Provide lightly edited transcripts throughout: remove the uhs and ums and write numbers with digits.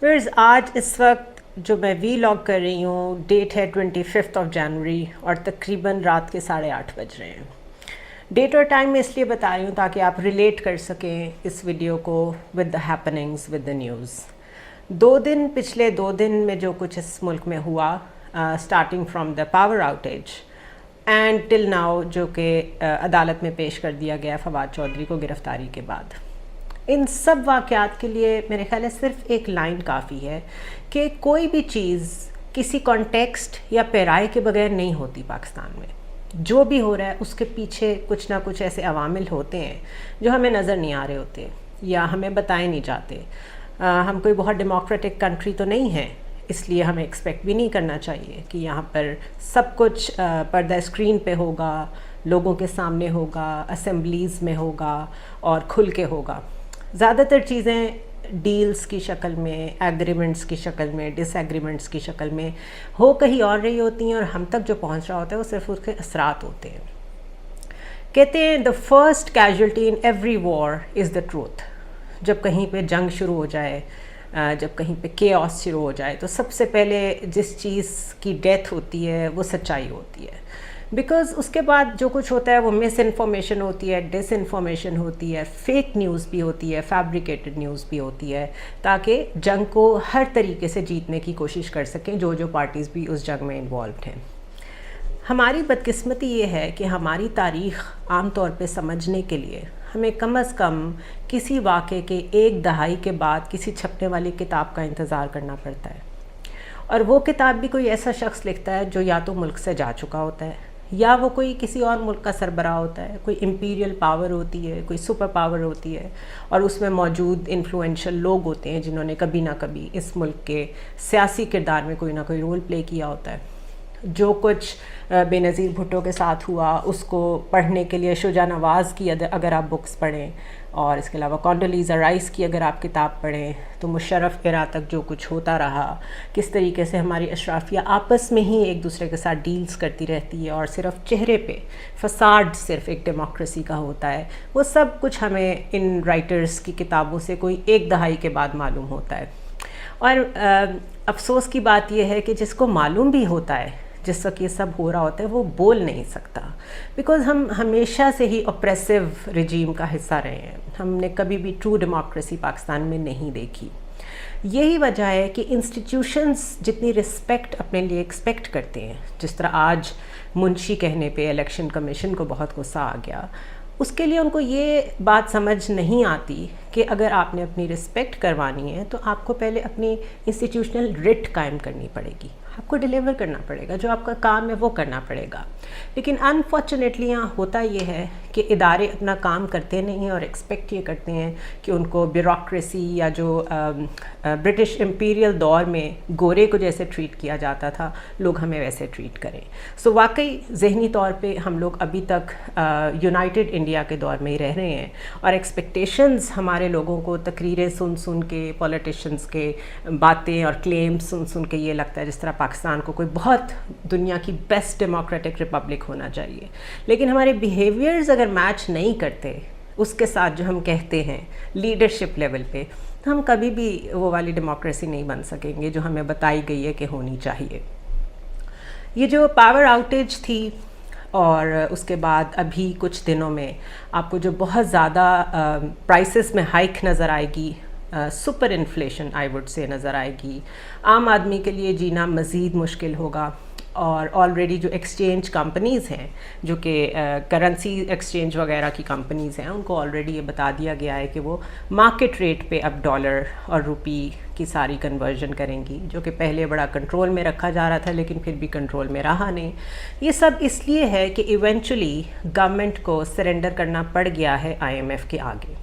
Wears آج اس وقت جو میں وی لاگ کر رہی ہوں ڈیٹ ہے 25 جنوری اور تقریباً رات کے 8:30 بج رہے ہیں. ڈیٹ اور ٹائم میں اس لیے بتا رہی ہوں تاکہ آپ ریلیٹ کر سکیں اس ویڈیو کو with the happenings with the news. پچھلے 2 دن میں جو کچھ اس ملک میں ہوا starting from the power outage and till now جو کہ عدالت میں پیش کر دیا گیا فواد چودھری کو گرفتاری کے بعد، ان سب واقعات کے لیے میرے خیال ہے صرف ایک لائن کافی ہے کہ کوئی بھی چیز کسی کانٹیکسٹ یا پیرائے کے بغیر نہیں ہوتی. پاکستان میں جو بھی ہو رہا ہے اس کے پیچھے کچھ نہ کچھ ایسے عوامل ہوتے ہیں جو ہمیں نظر نہیں آ رہے ہوتے یا ہمیں بتائے نہیں جاتے. ہم کوئی بہت ڈیموکریٹک کنٹری تو نہیں ہے، اس لیے ہمیں ایکسپیکٹ بھی نہیں کرنا چاہیے کہ یہاں پر سب کچھ پردہ اسکرین پہ ہوگا، لوگوں کے سامنے ہوگا، اسمبلیز میں ہوگا اور کھل کے ہوگا. زیادہ تر چیزیں ڈیلز کی شکل میں، ایگریمنٹس کی شکل میں، ڈس ایگریمنٹس کی شکل میں ہو کہیں اور رہی ہوتی ہیں، اور ہم تک جو پہنچ رہا ہوتا ہے وہ صرف اس کے اثرات ہوتے ہیں. کہتے ہیں the first casualty in every war is the truth. جب کہیں پہ جنگ شروع ہو جائے، جب کہیں پہ کیوس شروع ہو جائے، تو سب سے پہلے جس چیز کی ڈیتھ ہوتی ہے وہ سچائی ہوتی ہے. بیکاز اس کے بعد جو کچھ ہوتا ہے وہ مس انفارمیشن ہوتی ہے، ڈس انفارمیشن ہوتی ہے، فیک نیوز بھی ہوتی ہے، فیبریکیٹڈ نیوز بھی ہوتی ہے، تاکہ جنگ کو ہر طریقے سے جیتنے کی کوشش کر سکیں جو پارٹیز بھی اس جنگ میں انوالوڈ ہیں. ہماری بدقسمتی یہ ہے کہ ہماری تاریخ عام طور پہ سمجھنے کے لیے ہمیں کم از کم کسی واقعے کے 1 دہائی کے بعد کسی چھپنے والی کتاب کا انتظار کرنا پڑتا ہے. اور وہ کتاب بھی کوئی ایسا شخص لکھتا ہے جو یا تو ملک سے جا چکا ہوتا ہے، یا وہ کوئی کسی اور ملک کا سربراہ ہوتا ہے، کوئی امپیریل پاور ہوتی ہے، کوئی سپر پاور ہوتی ہے، اور اس میں موجود انفلوئنشل لوگ ہوتے ہیں جنہوں نے کبھی نہ کبھی اس ملک کے سیاسی کردار میں کوئی نہ کوئی رول پلے کیا ہوتا ہے. جو کچھ بے نظیر بھٹو کے ساتھ ہوا اس کو پڑھنے کے لیے شجاع نواز کی اگر آپ بکس پڑھیں، اور اس کے علاوہ کانڈولیزا رائس کی اگر آپ کتاب پڑھیں، تو مشرف ایرا تک جو کچھ ہوتا رہا، کس طریقے سے ہماری اشرافیہ آپس میں ہی ایک دوسرے کے ساتھ ڈیلز کرتی رہتی ہے اور صرف چہرے پہ فساد صرف ایک ڈیموکریسی کا ہوتا ہے، وہ سب کچھ ہمیں ان رائٹرز کی کتابوں سے کوئی 1 دہائی کے بعد معلوم ہوتا ہے. اور افسوس کی بات یہ ہے کہ جس کو معلوم بھی ہوتا ہے جس وقت یہ سب ہو رہا ہوتا ہے وہ بول نہیں سکتا، بیکاز ہم ہمیشہ سے ہی اپریسو رجیم کا حصہ رہے ہیں. ہم نے کبھی بھی ٹرو ڈیموکریسی پاکستان میں نہیں دیکھی. یہی وجہ ہے کہ انسٹیٹیوشنز جتنی رسپیکٹ اپنے لیے ایکسپیکٹ کرتے ہیں، جس طرح آج منشی کہنے پہ الیکشن کمیشن کو بہت غصہ آ گیا، اس کے لیے ان کو یہ بات سمجھ نہیں آتی کہ اگر آپ نے اپنی رسپیکٹ کروانی ہے تو آپ کو پہلے اپنی انسٹیٹیوشنل رٹ قائم کرنی پڑے گی، آپ کو ڈیلیور کرنا پڑے گا، جو آپ کا کام ہے وہ کرنا پڑے گا. لیکن انفارچونیٹلی یہاں ہوتا یہ ہے کہ ادارے اپنا کام کرتے نہیں ہیں اور ایکسپیکٹ یہ کرتے ہیں کہ ان کو بیوروکریسی یا جو برٹش امپیریل دور میں گورے کو جیسے ٹریٹ کیا جاتا تھا لوگ ہمیں ویسے ٹریٹ کریں. سو واقعی ذہنی طور پہ ہم لوگ ابھی تک یونائٹڈ انڈیا کے دور میں ہی رہ رہے ہیں، اور ایکسپیکٹیشنز ہمارے لوگوں کو تقریریں سن کے، پولیٹیشنز کے باتیں اور کلیمز سن کے یہ لگتا ہے جس طرح پاکستان کو کوئی بہت دنیا کی بیسٹ ڈیموکریٹک ریپبلک ہونا چاہیے. لیکن ہمارے بیہیویئرز اگر میچ نہیں کرتے اس کے ساتھ جو ہم کہتے ہیں لیڈرشپ لیول پہ، تو ہم کبھی بھی وہ والی ڈیموکریسی نہیں بن سکیں گے جو ہمیں بتائی گئی ہے کہ ہونی چاہیے. یہ جو پاور آؤٹیج تھی اور اس کے بعد ابھی کچھ دنوں میں آپ کو جو بہت زیادہ پرائسز میں ہائک نظر آئے گی، super inflation I would say نظر آئے گی، عام آدمی کے لیے جینا مزید مشکل ہوگا. اور آلریڈی جو ایکسچینج کمپنیز ہیں جو کہ کرنسی ایکسچینج وغیرہ کی کمپنیز ہیں، ان کو آلریڈی یہ بتا دیا گیا ہے کہ وہ مارکیٹ ریٹ پہ اب ڈالر اور روپی کی ساری کنورژن کریں گی، جو کہ پہلے بڑا کنٹرول میں رکھا جا رہا تھا لیکن پھر بھی کنٹرول میں رہا نہیں. یہ سب اس لیے ہے کہ ایونچولی گورنمنٹ کو سرنڈر کرنا پڑ گیا ہے IMF کے آگے.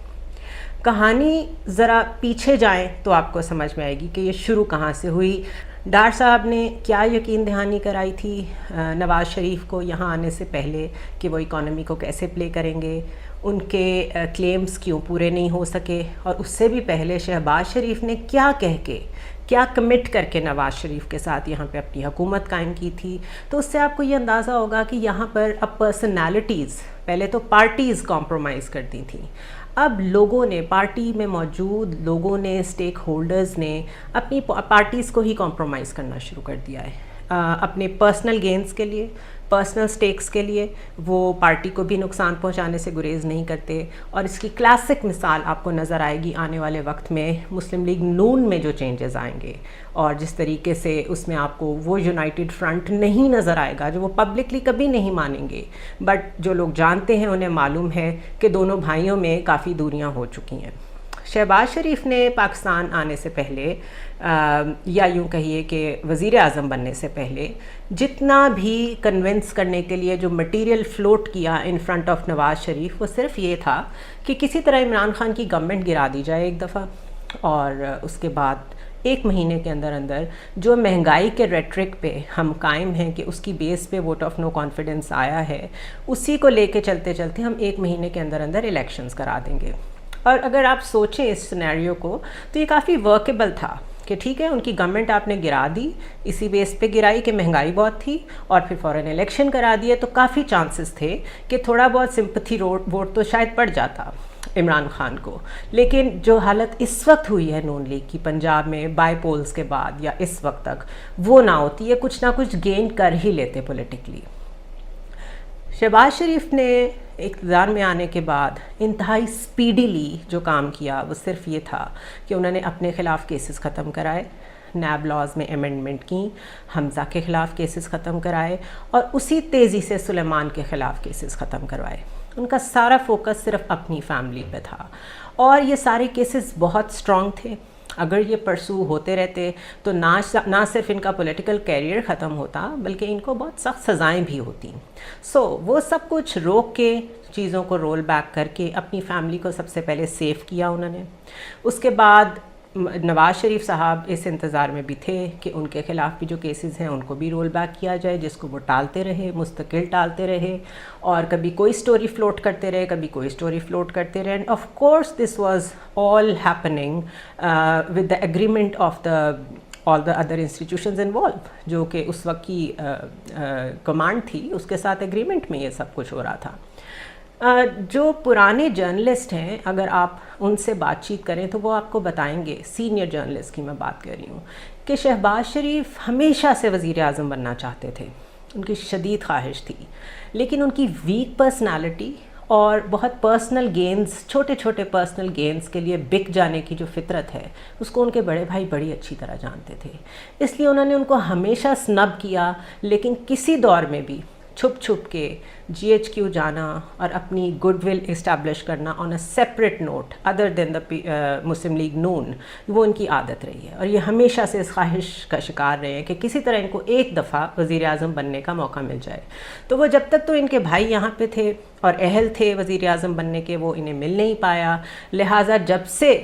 کہانی ذرا پیچھے جائیں تو آپ کو سمجھ میں آئے گی کہ یہ شروع کہاں سے ہوئی. ڈار صاحب نے کیا یقین دہانی کرائی تھی نواز شریف کو یہاں آنے سے پہلے کہ وہ اکانومی کو کیسے پلے کریں گے، ان کے کلیمز کیوں پورے نہیں ہو سکے، اور اس سے بھی پہلے شہباز شریف نے کیا کہہ کے، کیا کمٹ کر کے نواز شریف کے ساتھ یہاں پہ اپنی حکومت قائم کی تھی. تو اس سے آپ کو یہ اندازہ ہوگا کہ یہاں پر اب پرسنالٹیز، پہلے تو پارٹیز کمپرومائز کرتی تھیں، اب لوگوں نے، پارٹی میں موجود لوگوں نے، اسٹیک ہولڈرز نے اپنی پارٹیز کو ہی کمپرومائز کرنا شروع کر دیا ہے اپنے پرسنل گینز کے لیے، پرسنل سٹیکس کے لیے. وہ پارٹی کو بھی نقصان پہنچانے سے گریز نہیں کرتے. اور اس کی کلاسک مثال آپ کو نظر آئے گی آنے والے وقت میں مسلم لیگ نون میں جو چینجز آئیں گے، اور جس طریقے سے اس میں آپ کو وہ یونائٹڈ فرنٹ نہیں نظر آئے گا جو وہ پبلکلی کبھی نہیں مانیں گے، بٹ جو لوگ جانتے ہیں انہیں معلوم ہے کہ دونوں بھائیوں میں کافی دوریاں ہو چکی ہیں. شہباز شریف نے پاکستان آنے سے پہلے، یا یوں کہیے کہ وزیر اعظم بننے سے پہلے، جتنا بھی کنونس کرنے کے لیے جو مٹیریل فلوٹ کیا in front of Nawaz Sharif, وہ صرف یہ تھا کہ کسی طرح عمران خان کی گورنمنٹ گرا دی جائے ایک دفعہ، اور اس کے بعد 1 مہینے کے اندر اندر جو مہنگائی کے ریٹرک پہ ہم قائم ہیں کہ اس کی بیس پہ ووٹ آف نو کانفیڈنس آیا ہے، اسی کو لے کے چلتے چلتے ہم 1 مہینے کے اندر اندر الیکشنز کرا دیں گے. اور اگر آپ سوچیں اس سینیریو کو تو یہ کافی ورکیبل تھا کہ ٹھیک ہے ان کی گورنمنٹ آپ نے گرا دی، اسی بیس پہ گرائی کہ مہنگائی بہت تھی، اور پھر فوراً الیکشن کرا دیے، تو کافی چانسز تھے کہ تھوڑا بہت سمپتھی ووٹ تو شاید پڑ جاتا عمران خان کو. لیکن جو حالت اس وقت ہوئی ہے نون لیگ کی پنجاب میں بائی پولز کے بعد یا اس وقت تک، وہ نہ ہوتی ہے، کچھ نہ کچھ گین کر ہی لیتے پولیٹیکلی. شہباز شریف نے اقتدار میں آنے کے بعد انتہائی سپیڈیلی جو کام کیا وہ صرف یہ تھا کہ انہوں نے اپنے خلاف کیسز ختم کرائے، نیب لاز میں امینڈمنٹ کی، حمزہ کے خلاف کیسز ختم کرائے، اور اسی تیزی سے سلیمان کے خلاف کیسز ختم کروائے. ان کا سارا فوکس صرف اپنی فیملی پہ تھا، اور یہ سارے کیسز بہت سٹرونگ تھے. اگر یہ پرسو ہوتے رہتے تو نہ صرف ان کا پولیٹیکل کیریئر ختم ہوتا بلکہ ان کو بہت سخت سزائیں بھی ہوتی. وہ سب کچھ روک کے، چیزوں کو رول بیک کر کے اپنی فیملی کو سب سے پہلے سیف کیا انہوں نے. اس کے بعد نواز شریف صاحب اس انتظار میں بھی تھے کہ ان کے خلاف بھی جو کیسز ہیں ان کو بھی رول بیک کیا جائے، جس کو وہ ٹالتے رہے، مستقل ٹالتے رہے، اور کبھی کوئی سٹوری فلوٹ کرتے رہے، کبھی کوئی سٹوری فلوٹ کرتے رہے. And of course this was all happening with the agreement of the all the other institutions involve, جو کہ اس وقت کی کمانڈ تھی، اس کے ساتھ ایگریمنٹ میں یہ سب کچھ ہو رہا تھا. جو پرانے جرنلسٹ ہیں اگر آپ ان سے بات چیت کریں تو وہ آپ کو بتائیں گے، سینئر جرنلسٹ کی میں بات کر رہی ہوں، کہ شہباز شریف ہمیشہ سے وزیر اعظم بننا چاہتے تھے، ان کی شدید خواہش تھی، لیکن ان کی ویک پرسنالٹی اور بہت پرسنل گینز، چھوٹے چھوٹے پرسنل گینز کے لیے بک جانے کی جو فطرت ہے، اس کو ان کے بڑے بھائی بڑی اچھی طرح جانتے تھے. اس لیے انہوں نے ان کو ہمیشہ سنب کیا، لیکن کسی دور میں بھی چھپ چھپ کے جی ایچ کیو جانا اور اپنی گڈ ول اسٹیبلش کرنا on a separate note other than the Muslim League Noon, وہ ان کی عادت رہی ہے. اور یہ ہمیشہ سے اس خواہش کا شکار رہے ہیں کہ کسی طرح ان کو ایک دفعہ وزیر اعظم بننے کا موقع مل جائے. تو وہ جب تک تو ان کے بھائی یہاں پہ تھے اور اہل تھے وزیر اعظم بننے کے، وہ انہیں مل نہیں پایا. لہٰذا جب سے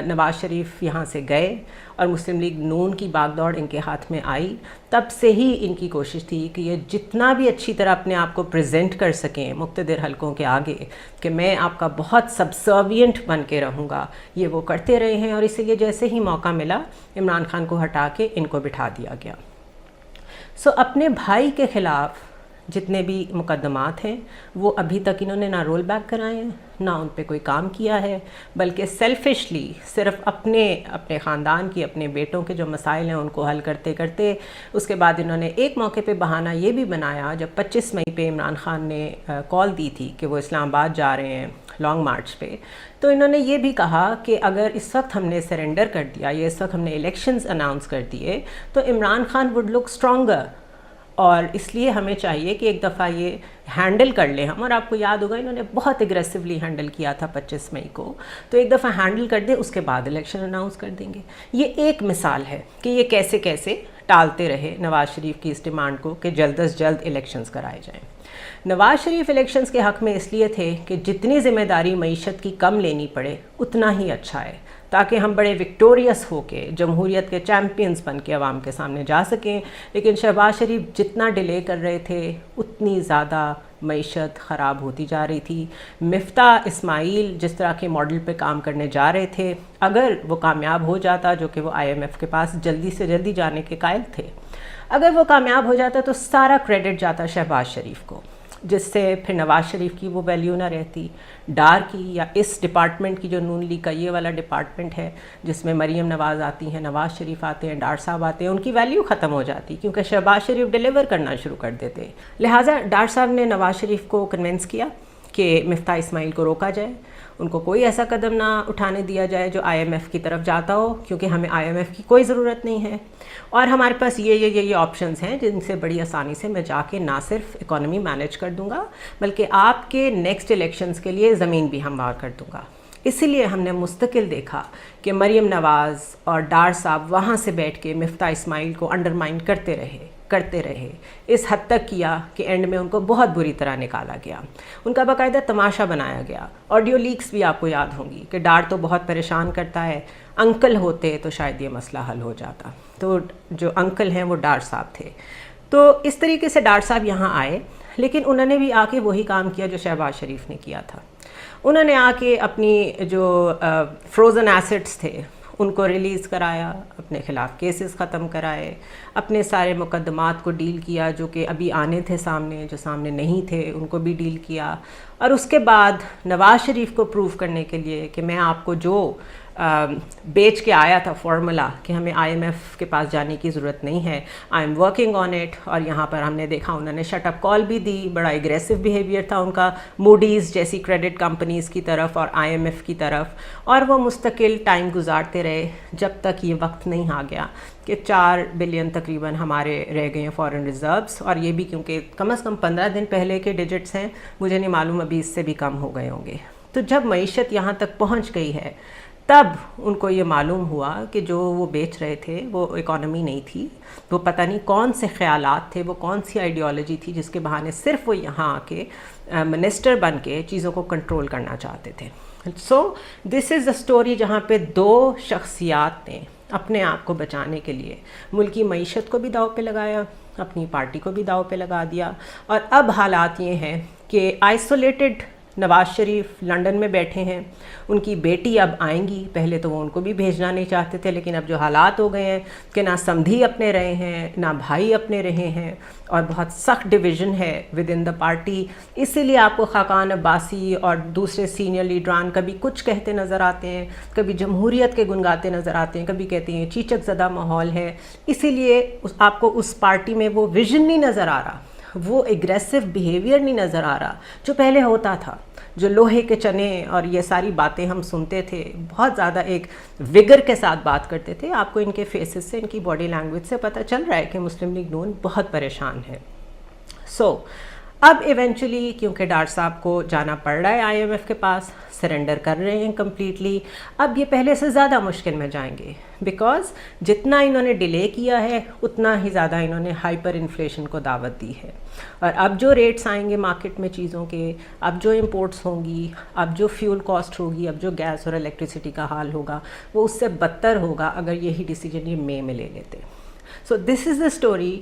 نواز شریف یہاں سے گئے اور مسلم لیگ نون کی باغ دوڑ ان کے ہاتھ میں آئی، تب سے ہی ان کی کوشش تھی کہ یہ جتنا بھی اچھی طرح اپنے آپ کو پریزنٹ کر سکیں مقتدر حلقوں کے آگے کہ میں آپ کا بہت سبسروینٹ بن کے رہوں گا، یہ وہ کرتے رہے ہیں. اور اسی لیے جیسے ہی موقع ملا عمران خان کو ہٹا کے ان کو بٹھا دیا گیا. اپنے بھائی کے خلاف جتنے بھی مقدمات ہیں وہ ابھی تک انہوں نے نہ رول بیک کرائے ہیں، نہ ان پہ کوئی کام کیا ہے، بلکہ سیلفشلی صرف اپنے خاندان کی، اپنے بیٹوں کے جو مسائل ہیں ان کو حل کرتے کرتے اس کے بعد انہوں نے ایک موقع پہ بہانہ یہ بھی بنایا جب 25 مئی پہ عمران خان نے کال دی تھی کہ وہ اسلام آباد جا رہے ہیں لانگ مارچ پہ، تو انہوں نے یہ بھی کہا کہ اگر اس وقت ہم نے سرنڈر کر دیا یا اس وقت ہم نے الیکشنز اناؤنس کر دیے تو Imran Khan would look stronger, اور اس لیے ہمیں چاہیے کہ ایک دفعہ یہ ہینڈل کر لیں ہم. اور آپ کو یاد ہوگا انہوں نے بہت اگریسولی ہینڈل کیا تھا 25 مئی کو، تو ایک دفعہ ہینڈل کر دیں، اس کے بعد الیکشن اناؤنس کر دیں گے. یہ ایک مثال ہے کہ یہ کیسے کیسے ٹالتے رہے نواز شریف کی اس ڈیمانڈ کو کہ جلد از جلد الیکشنز کرائے جائیں. نواز شریف الیکشنز کے حق میں اس لیے تھے کہ جتنی ذمہ داری معیشت کی کم لینی پڑے اتنا ہی اچھا ہے، تاکہ ہم بڑے وکٹوریس ہو کے جمہوریت کے چیمپئنز بن کے عوام کے سامنے جا سکیں. لیکن شہباز شریف جتنا ڈیلے کر رہے تھے اتنی زیادہ معیشت خراب ہوتی جا رہی تھی. مفتاح اسماعیل جس طرح کے ماڈل پہ کام کرنے جا رہے تھے، اگر وہ کامیاب ہو جاتا، جو کہ وہ IMF کے پاس جلدی سے جلدی جانے کے قائل تھے، اگر وہ کامیاب ہو جاتا تو سارا کریڈٹ جاتا شہباز شریف کو. جس سے پھر نواز شریف کی وہ ویلیو نہ رہتی، ڈار کی یا اس ڈپارٹمنٹ کی جو نون لیگ کا یہ والا ڈپارٹمنٹ ہے جس میں مریم نواز آتی ہیں، نواز شریف آتے ہیں، ڈار صاحب آتے ہیں، ان کی ویلیو ختم ہو جاتی کیونکہ شہباز شریف ڈیلیور کرنا شروع کر دیتے. لہٰذا ڈار صاحب نے نواز شریف کو کنونس کیا کہ مفتاح اسماعیل کو روکا جائے، ان کو کوئی ایسا قدم نہ اٹھانے دیا جائے جو آئی ایم ایف کی طرف جاتا ہو، کیونکہ ہمیں آئی ایم ایف کی کوئی ضرورت نہیں ہے، اور ہمارے پاس یہ آپشنز ہیں جن سے بڑی آسانی سے میں جا کے نہ صرف اکانومی مینیج کر دوں گا بلکہ آپ کے نیکسٹ الیکشنز کے لیے زمین بھی ہموار کر دوں گا. اسی لیے ہم نے مستقل دیکھا کہ مریم نواز اور ڈار صاحب وہاں سے بیٹھ کے مفتاح اسماعیل کو انڈرمائن کرتے رہے، اس حد تک کیا کہ اینڈ میں ان کو بہت بری طرح نکالا گیا، ان کا باقاعدہ تماشا بنایا گیا. آڈیو لیکس بھی آپ کو یاد ہوں گی کہ ڈار تو بہت پریشان کرتا ہے، انکل ہوتے تو شاید یہ مسئلہ حل ہو جاتا. تو جو انکل ہیں وہ ڈار صاحب تھے. تو اس طریقے سے ڈار صاحب یہاں آئے، لیکن انہوں نے بھی آ کے وہی کام کیا جو شہباز شریف نے کیا تھا. انہوں نے آ کے اپنی جو فروزن ایسٹس تھے ان کو ریلیز کرایا، اپنے خلاف کیسز ختم کرائے، اپنے سارے مقدمات کو ڈیل کیا جو کہ ابھی آنے تھے سامنے، جو سامنے نہیں تھے ان کو بھی ڈیل کیا. اور اس کے بعد نواز شریف کو پروف کرنے کے لیے کہ میں آپ کو جو بیچ کے آیا تھا فارمولا کہ ہمیں آئی ایم ایف کے پاس جانے کی ضرورت نہیں ہے، I am working on it. اور یہاں پر ہم نے دیکھا انہوں نے شٹ اپ کال بھی دی، بڑا ایگریسو بیہیویئر تھا ان کا موڈیز جیسی کریڈٹ کمپنیز کی طرف اور آئی ایم ایف کی طرف. اور وہ مستقل ٹائم گزارتے رہے جب تک یہ وقت نہیں آ گیا کہ 4 بلین تقریباً ہمارے رہ گئے ہیں فارن ریزروز، اور یہ بھی کیونکہ کم از کم 15 دن پہلے کے ڈیجٹس ہیں، مجھے نہیں معلوم ابھی اس سے بھی کم ہو گئے ہوں گے. تو جب معیشت یہاں تک پہنچ گئی ہے تب ان کو یہ معلوم ہوا کہ جو وہ بیچ رہے تھے وہ اکانومی نہیں تھی، وہ پتہ نہیں کون سے خیالات تھے، وہ کون سی آئیڈیالوجی تھی جس کے بہانے صرف وہ یہاں آ کے منسٹر بن کے چیزوں کو کنٹرول کرنا چاہتے تھے. سو دس از دا اسٹوری جہاں پہ 2 شخصیات نے اپنے آپ کو بچانے کے لیے ملکی معیشت کو بھی داؤ پہ لگایا، اپنی پارٹی کو بھی داؤ پہ لگا دیا. اور اب حالات یہ ہیں کہ آئسولیٹڈ نواز شریف لنڈن میں بیٹھے ہیں، ان کی بیٹی اب آئیں گی، پہلے تو وہ ان کو بھی بھیجنا نہیں چاہتے تھے، لیکن اب جو حالات ہو گئے ہیں کہ نہ سمدھی اپنے رہے ہیں نہ بھائی اپنے رہے ہیں، اور بہت سخت ڈویژن ہے ود ان دا پارٹی. اسی لیے آپ کو خاقان عباسی اور دوسرے سینئر لیڈران کبھی کچھ کہتے نظر آتے ہیں، کبھی جمہوریت کے گنگاتے نظر آتے ہیں، کبھی کہتے ہیں چیچک زدہ ماحول ہے. اسی لیے آپ کو اس پارٹی میں وہ ویژن نہیں نظر آ رہا، وہ ایگریسو بیہیویئر نہیں نظر آ رہا جو پہلے ہوتا تھا، جو لوہے کے چنے اور یہ ساری باتیں ہم سنتے تھے، بہت زیادہ ایک وگر کے ساتھ بات کرتے تھے. آپ کو ان کے فیسز سے، ان کی باڈی لینگویج سے پتہ چل رہا ہے کہ مسلم لیگ نون بہت پریشان ہے. سو اب ایونچولی کیونکہ ڈار صاحب کو جانا پڑ رہا ہے آئی ایم ایف کے پاس، سرنڈر کر رہے ہیں کمپلیٹلی، اب یہ پہلے سے زیادہ مشکل میں جائیں گے، بیکاز جتنا انہوں نے ڈیلے کیا ہے اتنا ہی زیادہ انہوں نے ہائپر انفلیشن کو دعوت دی ہے. اور اب جو ریٹس آئیں گے مارکیٹ میں چیزوں کے، اب جو امپورٹس ہوں گی، اب جو فیول کاسٹ ہوگی، اب جو گیس اور الیکٹریسٹی کا حال ہوگا وہ اس سے بدتر ہوگا اگر یہی ڈیسیجن یہ مئی میں لے لیتے. So this is the story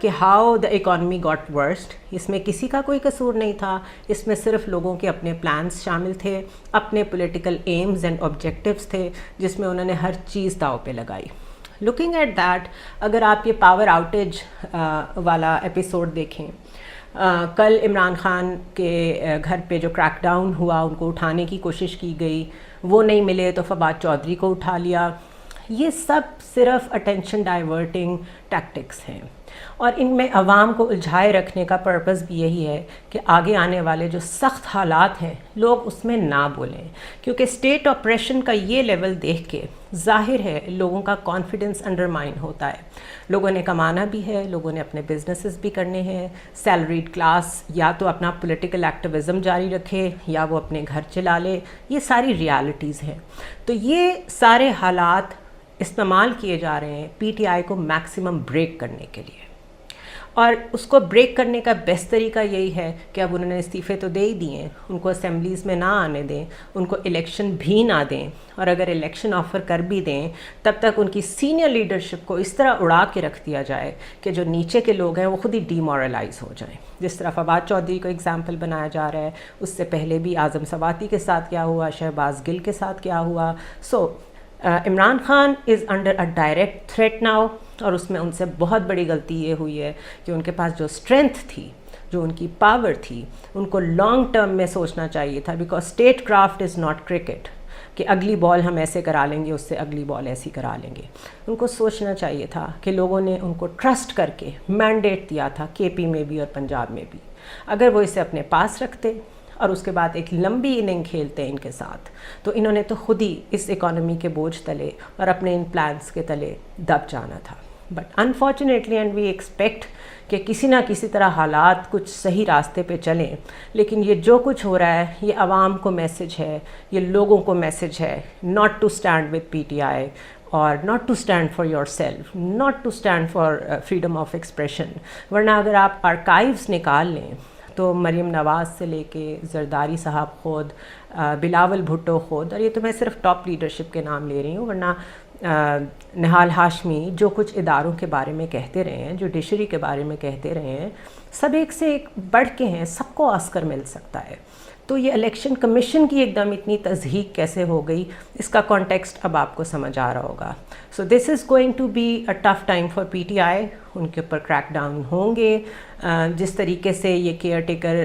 کہ how the economy got worst. اس میں کسی کا کوئی قصور نہیں تھا، اس میں صرف لوگوں کے اپنے پلانس شامل تھے، اپنے پولیٹیکل ایمز اینڈ آبجیکٹیوز تھے جس میں انہوں نے ہر چیز داؤ پہ لگائی. لکنگ ایٹ دیٹ، اگر آپ یہ پاور آؤٹیج والا ایپیسوڈ دیکھیں، کل عمران خان کے گھر پہ جو کریک ڈاؤن ہوا، ان کو اٹھانے کی کوشش کی گئی، وہ نہیں ملے تو فواد چودھری کو اٹھا لیا. یہ سب صرف اٹینشن ڈائیورٹنگ ٹیکٹکس ہیں، اور ان میں عوام کو الجھائے رکھنے کا پرپس بھی یہی ہے کہ آگے آنے والے جو سخت حالات ہیں لوگ اس میں نہ بولیں، کیونکہ اسٹیٹ آپریشن کا یہ لیول دیکھ کے ظاہر ہے لوگوں کا کانفیڈنس انڈرمائن ہوتا ہے. لوگوں نے کمانا بھی ہے، لوگوں نے اپنے بزنسز بھی کرنے ہیں، سیلریڈ کلاس یا تو اپنا پولیٹیکل ایکٹیویزم جاری رکھے یا وہ اپنے گھر چلا لے، یہ ساری ریالٹیز ہیں. تو یہ سارے حالات استعمال کیے جا رہے ہیں پی ٹی آئی کو میکسیمم بریک کرنے کے لیے، اور اس کو بریک کرنے کا بیسٹ طریقہ یہی ہے کہ اب انہوں نے استعفے تو دے ہی دیے، ان کو اسمبلیز میں نہ آنے دیں، ان کو الیکشن بھی نہ دیں، اور اگر الیکشن آفر کر بھی دیں تب تک ان کی سینئر لیڈرشپ کو اس طرح اڑا کے رکھ دیا جائے کہ جو نیچے کے لوگ ہیں وہ خود ہی ڈی مورلائز ہو جائیں. جس طرح فواد چودھری کو اگزامپل بنایا جا رہا ہے، اس سے پہلے بھی اعظم سواتی کے ساتھ کیا ہوا، شہباز گل کے ساتھ کیا ہوا. So Imran Khan is under a direct threat now, اور اس میں ان سے بہت بڑی غلطی یہ ہوئی ہے کہ ان کے پاس جو اسٹرینتھ تھی، جو ان کی پاور تھی ان کو لانگ ٹرم میں سوچنا چاہیے تھا، because state craft is not cricket کہ اگلی بال ہم ایسے کرا لیں گے اس سے اگلی بال ایسی کرا لیں گے. ان کو سوچنا چاہیے تھا کہ لوگوں نے ان کو ٹرسٹ کر کے مینڈیٹ دیا تھا کے پی میں بھی اور پنجاب میں بھی، اگر وہ اسے اپنے پاس رکھتے اور اس کے بعد ایک لمبی اننگ کھیلتے ان کے ساتھ تو انہوں نے تو خود ہی اس اکانومی کے بوجھ تلے اور اپنے ان پلانس کے تلے دب جانا تھا. But unfortunately and we expect کہ کسی نہ کسی طرح حالات کچھ صحیح راستے پہ چلیں، لیکن یہ جو کچھ ہو رہا ہے یہ عوام کو میسج ہے، یہ لوگوں کو میسج ہے not to stand with P T I اور not to stand for yourself, not to stand for freedom of expression. ورنہ اگر آپ آرکائیوز نکال لیں تو مریم نواز سے لے کے زرداری صاحب خود، بلاول بھٹو خود، اور یہ تو میں صرف ٹاپ لیڈرشپ کے نام لے رہی ہوں، ورنہ نہال ہاشمی جو کچھ اداروں کے بارے میں کہتے رہے ہیں، جوڈیشری کے بارے میں کہتے رہے ہیں، سب ایک سے ایک بڑھ کے ہیں، سب کو آسکر مل سکتا ہے. تو یہ الیکشن کمیشن کی ایک دم اتنی تضحیق کیسے ہو گئی، اس کا کانٹیکسٹ اب آپ کو سمجھ آ رہا ہوگا. So this is going to be a tough time for P T I. ان کے اوپر کریک ڈاؤن ہوں گے. جس طریقے سے یہ کیئر ٹیکر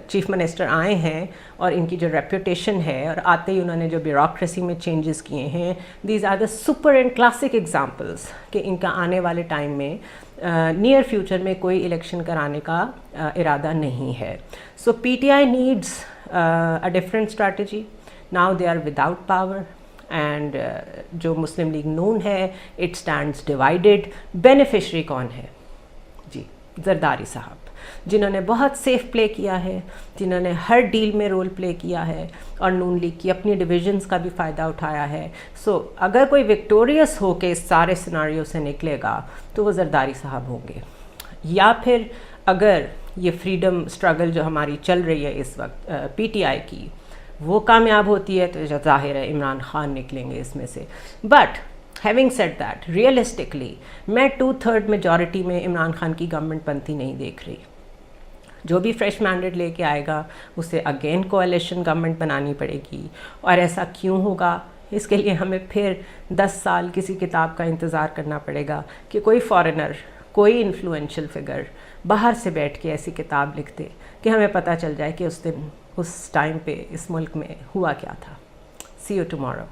چیف منسٹر آئے ہیں اور ان کی جو ریپوٹیشن ہے اور آتے ہی انہوں نے جو بیوروکریسی میں چینجز کیے ہیں، these are the super and classic examples کہ ان کا آنے والے ٹائم میں نیئر فیوچر میں کوئی الیکشن کرانے کا ارادہ نہیں ہے. So P T I needs a different strategy. Now they are without power and جو مسلم لیگ نون ہے اٹ اسٹینڈس ڈیوائیڈیڈ. بینیفیشری کون ہے؟ جی زرداری صاحب، جنہوں نے بہت سیف پلے کیا ہے، جنہوں نے ہر ڈیل میں رول پلے کیا ہے اور نون لیگ کی اپنی ڈویژنز کا بھی فائدہ اٹھایا ہے. سو اگر کوئی وکٹوریس ہو کے اس سارے سیناریو سے نکلے گا تو وہ زرداری صاحب ہوں گے. یا پھر اگر یہ فریڈم اسٹرگل جو ہماری چل رہی ہے اس وقت پی ٹی آئی کی وہ کامیاب ہوتی ہے تو ظاہر ہے عمران خان نکلیں گے اس میں سے. But having said that realistically میں 2/3 میجورٹی میں عمران خان کی گورنمنٹ بنتی نہیں دیکھ رہی. جو بھی فریش مینڈیٹ لے کے آئے گا اسے اگین کوalition گورنمنٹ بنانی پڑے گی. اور ایسا کیوں ہوگا؟ اس کے لیے ہمیں پھر 10 سال کسی کتاب کا انتظار کرنا پڑے گا کہ کوئی فارنر، کوئی انفلوئنشل فگر باہر سے بیٹھ کے ایسی کتاب لکھتے کہ ہمیں پتہ چل جائے کہ اس دن اس ٹائم پہ اس ملک میں ہوا کیا تھا. سی یو ٹمارو.